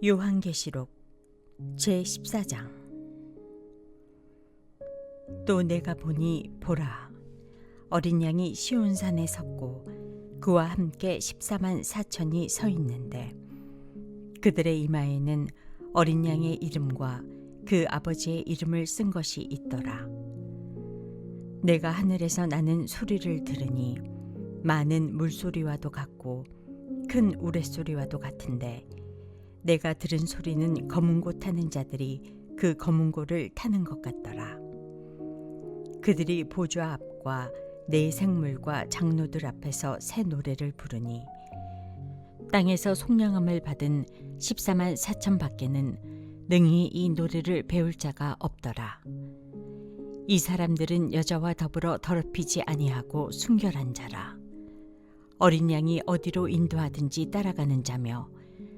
요한계시록 제14장. 또 내가 보니 보라, 어린 양이 시온산에 섰고 그와 함께 14만 4천이 서 있는데 그들의 이마에는 어린 양의 이름과 그 아버지의 이름을 쓴 것이 있더라. 내가 하늘에서 나는 소리를 들으니 많은 물소리와도 같고 큰 우레소리와도 같은데 내가 들은 소리는 검은고 타는 자들이 그 검은고를 타는 것 같더라. 그들이 보좌 앞과 네 생물과 장로들 앞에서 새 노래를 부르니 땅에서 속량함을 받은 14만 4천 밖에는 능히 이 노래를 배울 자가 없더라. 이 사람들은 여자와 더불어 더럽히지 아니하고 순결한 자라. 어린 양이 어디로 인도하든지 따라가는 자며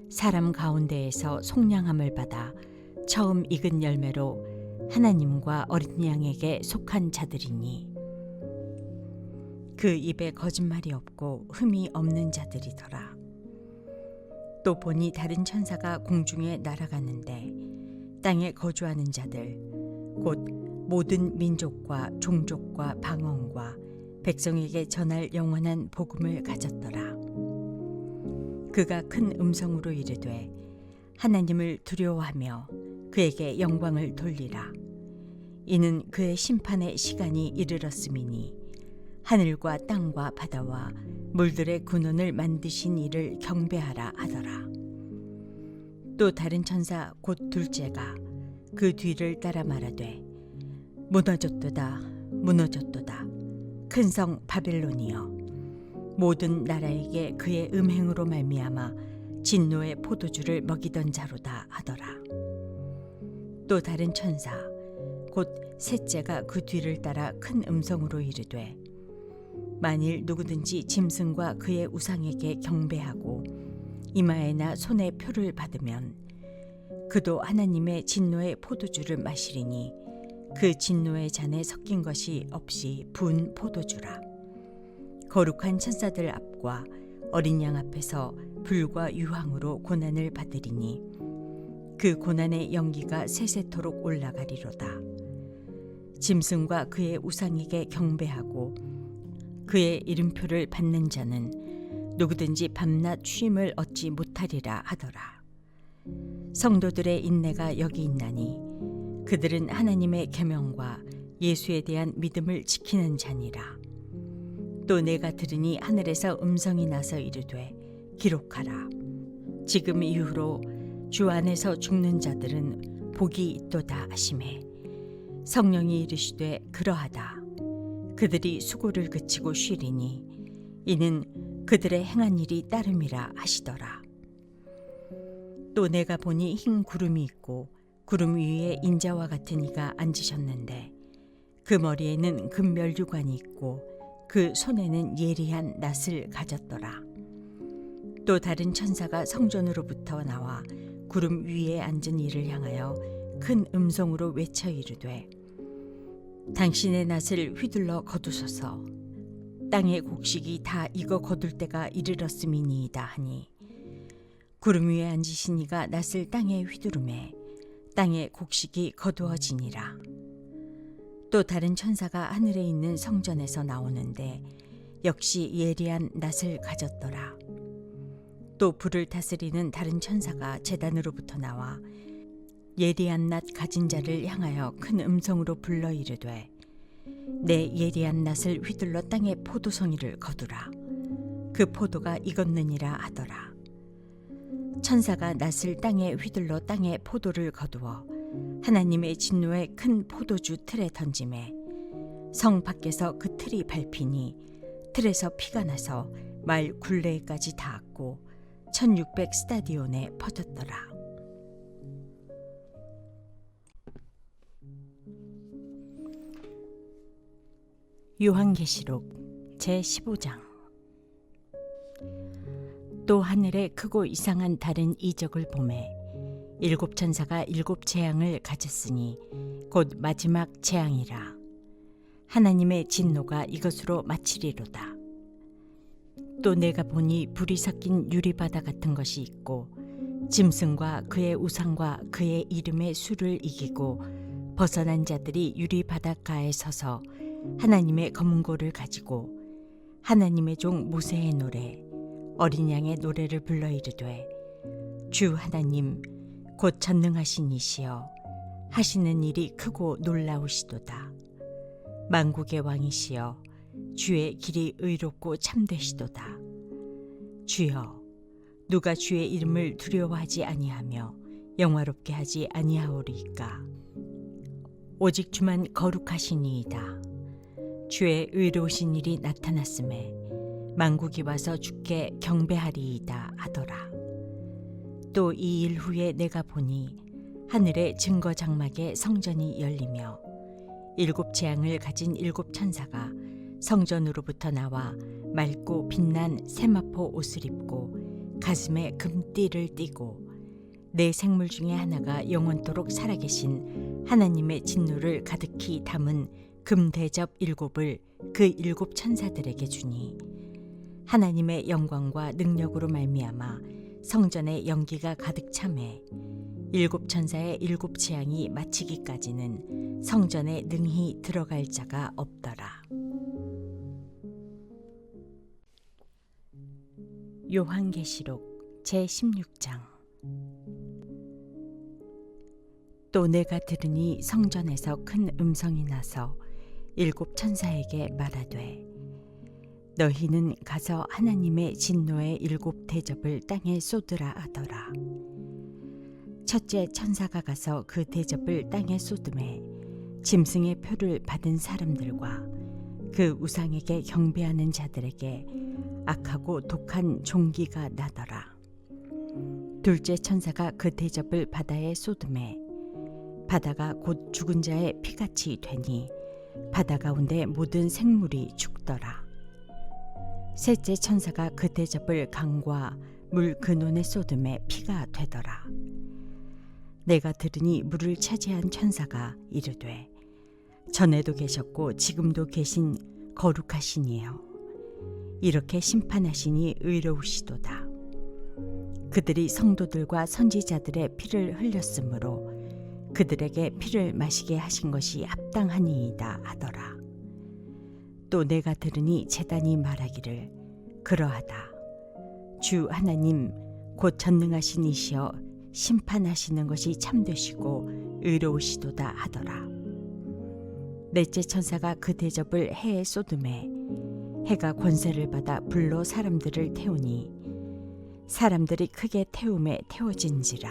사람 가운데에서 속량함을 받아 처음 익은 열매로 하나님과 어린 양에게 속한 자들이니 그 입에 거짓말이 없고 흠이 없는 자들이더라. 또 보니 다른 천사가 공중에 날아가는데 땅에 거주하는 자들 곧 모든 민족과 종족과 방언과 백성에게 전할 영원한 복음을 가졌더라. 그가 큰 음성으로 이르되 하나님을 두려워하며 그에게 영광을 돌리라. 이는 그의 심판의 시간이 이르렀음이니 하늘과 땅과 바다와 물들의 근원을 만드신 이를 경배하라 하더라. 또 다른 천사 곧 둘째가 그 뒤를 따라 말하되 무너졌도다 무너졌도다 큰 성 바벨론이여 모든 나라에게 그의 음행으로 말미암아 진노의 포도주를 먹이던 자로다 하더라. 또 다른 천사 곧 셋째가 그 뒤를 따라 큰 음성으로 이르되 만일 누구든지 짐승과 그의 우상에게 경배하고 이마에나 손에 표를 받으면 그도 하나님의 진노의 포도주를 마시리니 그 진노의 잔에 섞인 것이 없이 부은 포도주라. 거룩한 천사들 앞과 어린 양 앞에서 불과 유황으로 고난을 받으리니 그 고난의 연기가 세세토록 올라가리로다. 짐승과 그의 우상에게 경배하고 그의 이름표를 받는 자는 누구든지 밤낮 쉼을 얻지 못하리라 하더라. 성도들의 인내가 여기 있나니 그들은 하나님의 계명과 예수에 대한 믿음을 지키는 자니라. 또 내가 들으니 하늘에서 음성이 나서 이르되 기록하라. 지금 이후로 주 안에서 죽는 자들은 복이 있도다 하시매 성령이 이르시되 그러하다. 그들이 수고를 그치고 쉬리니 이는 그들의 행한 일이 따름이라 하시더라. 또 내가 보니 흰 구름이 있고 구름 위에 인자와 같은 이가 앉으셨는데 그 머리에는 금면류관이 있고 그 손에는 예리한 낫을 가졌더라. 또 다른 천사가 성전으로부터 나와 구름 위에 앉은 이를 향하여 큰 음성으로 외쳐 이르되 당신의 낫을 휘둘러 거두소서. 땅의 곡식이 다 익어 거둘 때가 이르렀음이니이다 하니 구름 위에 앉으신 이가 낫을 땅에 휘두르매 땅의 곡식이 거두어지니라. 또 다른 천사가 하늘에 있는 성전에서 나오는데 역시 예리한 낫을 가졌더라. 또 불을 다스리는 다른 천사가 제단으로부터 나와 예리한 낫 가진 자를 향하여 큰 음성으로 불러 이르되 내 예리한 낫을 휘둘러 땅의 포도송이를 거두라. 그 포도가 익었느니라 하더라. 천사가 낫을 땅에 휘둘러 땅의 포도를 거두어 하나님의 진노의 큰 포도주 틀에 던지매 성 밖에서 그 틀이 밟히니 틀에서 피가 나서 말 굴레까지 닿았고 1600 스타디온에 퍼졌더라. 요한계시록 제15장. 또 하늘에 크고 이상한 다른 이적을 보매 일곱 천사가 일곱 재앙을 가졌으니 곧 마지막 재앙이라. 하나님의 진노가 이것으로 마치리로다. 또 내가 보니 불이 섞인 유리바다 같은 것이 있고 짐승과 그의 우상과 그의 이름의 수를 이기고 벗어난 자들이 유리 바닷가에 서서 하나님의 검은고를 가지고 하나님의 종 모세의 노래 어린 양의 노래를 불러 이르되 주 하나님 곧 전능하신 이시여 하시는 일이 크고 놀라우시도다. 만국의 왕이시여 주의 길이 의롭고 참되시도다. 주여 누가 주의 이름을 두려워하지 아니하며 영화롭게 하지 아니하오리이까. 오직 주만 거룩하시니이다. 주의 의로우신 일이 나타났음에 만국이 와서 주께 경배하리이다 하더라. 또 이 일 후에 내가 보니 하늘의 증거 장막에 성전이 열리며 7 재앙을 가진 7 천사가 성전으로부터 나와 맑고 빛난 세마포 옷을 입고 가슴에 금띠를 띠고 네 생물 중에 하나가 영원토록 살아계신 하나님의 진노를 가득히 담은 금대접 7을 그 7 천사들에게 주니 하나님의 영광과 능력으로 말미암아 성전에 연기가 가득 차매 7 천사의 7 재앙이 마치기까지는 성전에 능히 들어갈 자가 없더라. 요한계시록 제16장. 또 내가 들으니 성전에서 큰 음성이 나서 7 천사에게 말하되 너희는 가서 하나님의 진노의 7 대접을 땅에 쏟으라 하더라. 첫째 천사가 가서 그 대접을 땅에 쏟음에 짐승의 표를 받은 사람들과 그 우상에게 경배하는 자들에게 악하고 독한 종기가 나더라. 둘째 천사가 그 대접을 바다에 쏟음에 바다가 곧 죽은 자의 피같이 되니 바다 가운데 모든 생물이 죽더라. 셋째 천사가 그 대접을 강과 물 근원에 쏟음에 피가 되더라. 내가 들으니 물을 차지한 천사가 이르되 전에도 계셨고 지금도 계신 거룩하시니요 이렇게 심판하시니 의로우시도다. 그들이 성도들과 선지자들의 피를 흘렸으므로 그들에게 피를 마시게 하신 것이 합당하니이다 하더라. 또 내가 들으니 제단이 말하기를 그러하다. 주 하나님 곧 전능하신 이시여 심판하시는 것이 참되시고 의로우시도다 하더라. 넷째 천사가 그 대접을 해에 쏟음에 해가 권세를 받아 불로 사람들을 태우니 사람들이 크게 태움에 태워진지라.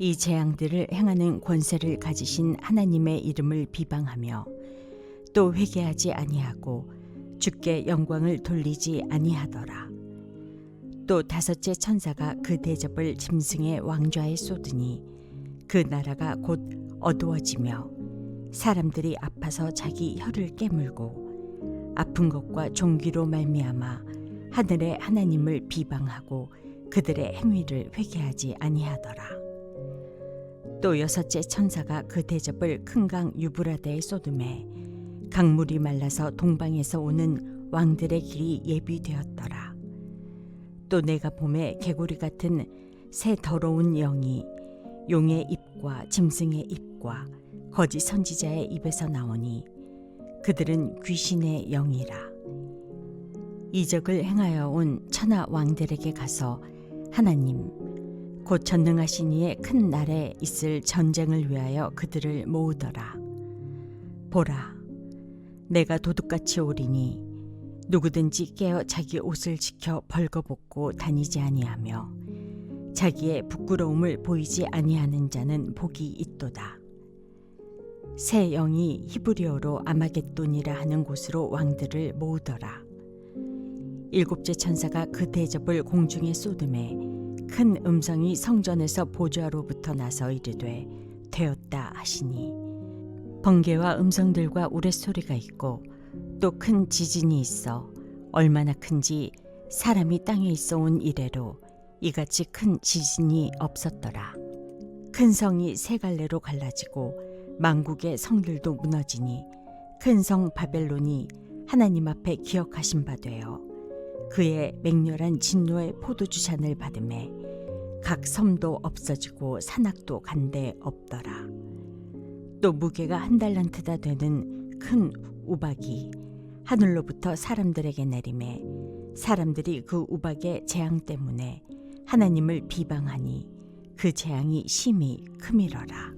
이 재앙들을 행하는 권세를 가지신 하나님의 이름을 비방하며 또 회개하지 아니하고 주께 영광을 돌리지 아니하더라. 또 다섯째 천사가 그 대접을 짐승의 왕좌에 쏟으니 그 나라가 곧 어두워지며 사람들이 아파서 자기 혀를 깨물고 아픈 것과 종기로 말미암아 하늘의 하나님을 비방하고 그들의 행위를 회개하지 아니하더라. 또 여섯째 천사가 그 대접을 큰 강 유브라데에 쏟음에 강물이 말라서 동방에서 오는 왕들의 길이 예비되었더라. 또 내가 봄에 개구리 같은 새 더러운 영이 용의 입과 짐승의 입과 거짓 선지자의 입에서 나오니 그들은 귀신의 영이라. 이적을 행하여 온 천하 왕들에게 가서 하나님 곧 전능하신 이의 큰 날에 있을 전쟁을 위하여 그들을 모으더라. 보라, 내가 도둑같이 오리니 누구든지 깨어 자기 옷을 지켜 벌거벗고 다니지 아니하며 자기의 부끄러움을 보이지 아니하는 자는 복이 있도다. 새 영이 히브리어로 아마겟돈이라 하는 곳으로 왕들을 모으더라. 일곱째 천사가 그 대접을 공중에 쏟음에 큰 음성이 성전에서 보좌로부터 나서 이르되 되었다 하시니 번개와 음성들과 우레소리가 있고 또 큰 지진이 있어 얼마나 큰지 사람이 땅에 있어 온 이래로 이같이 큰 지진이 없었더라. 큰 성이 세 갈래로 갈라지고 만국의 성들도 무너지니 큰 성 바벨론이 하나님 앞에 기억하신 바 되어 그의 맹렬한 진노의 포도주 잔을 받음에 각 섬도 없어지고 산악도 간데 없더라. 또 무게가 1달란트다 되는 큰 우박이 하늘로부터 사람들에게 내림에 사람들이 그 우박의 재앙 때문에 하나님을 비방하니 그 재앙이 심히 크미러라.